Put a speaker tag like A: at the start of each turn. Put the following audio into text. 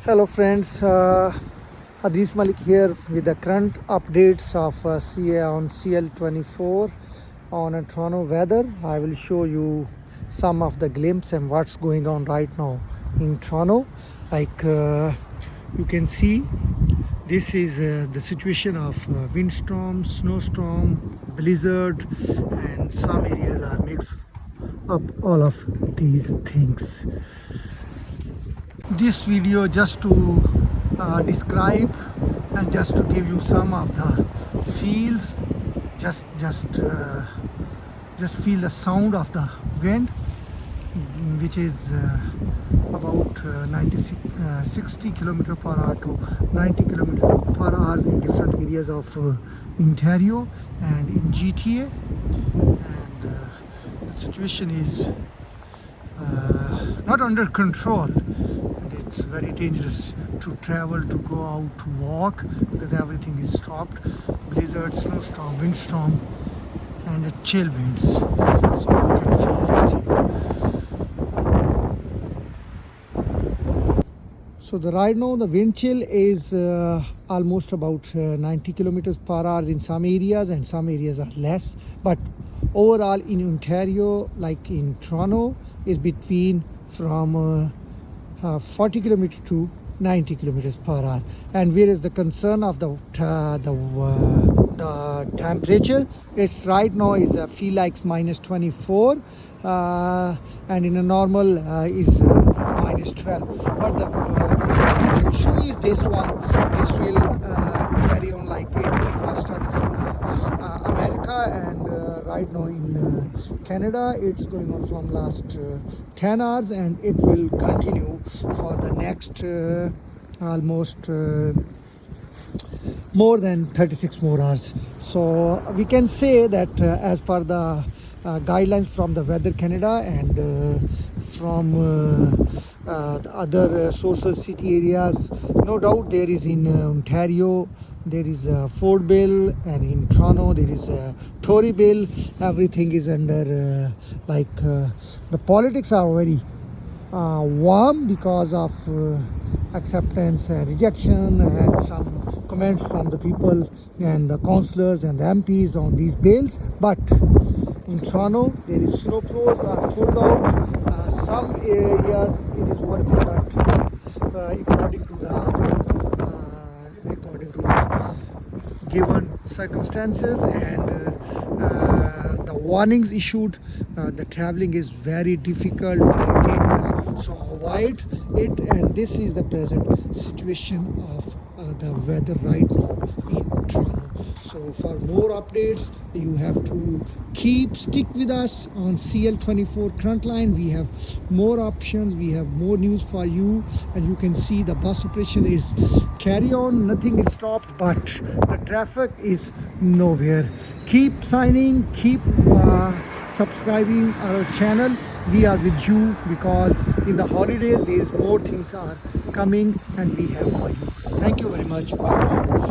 A: Hello friends, Hadis Malik here with the current updates of CA on CL24 on Toronto weather. I will show you some of the glimpse and what's going on right now in Toronto. You can see, this is the situation of windstorm, snowstorm, blizzard, and some areas are mixed up all of these things. This video just to describe and just to give you some of the feels. Just feel the sound of the wind, which is about 60 km per hour to 90 km per hour in different areas of Ontario and in GTA. And the situation is not under control. It's very dangerous to travel, to go out, to walk, because everything is stopped. Blizzard, snowstorm, windstorm, and the chill winds. So you can feel this thing. So right now the wind chill is almost about 90 kilometers per hour in some areas, and some areas are less. But overall in Ontario, like in Toronto, is between from 40 kilometers to 90 kilometers per hour. And where is the concern of the temperature? It's right now is feel like minus 24, and in a normal is minus 12. But the issue is this one. This will carry on like it was started from America, and right now in Canada it's going on from last 10 hours, and it will continue for the next almost more than 36 more hours. So we can say that as per the guidelines from the Weather Canada and from the other sources, city areas, no doubt there is in Ontario there is Ford bill, and in Toronto there is Tory bill. Everything is under the politics are very warm because of acceptance and rejection, and some comments from the people and the councillors and the MPs on these bills. But in Toronto there is snow plows are pulled out. Some areas it is working, but according to the given circumstances and the warnings issued, the traveling is very difficult, very dangerous, so avoid it. And this is the present situation of the weather right now in Toronto. So for more updates, you have to stick with us on CL24 Frontline. We have more options, we have more news for you, and you can see the bus operation is carry on, nothing is stopped, but the traffic is nowhere. Keep signing, keep subscribing our channel. We are with you, because in the holidays there is more things are coming and we have for you. Thank you very much. Bye.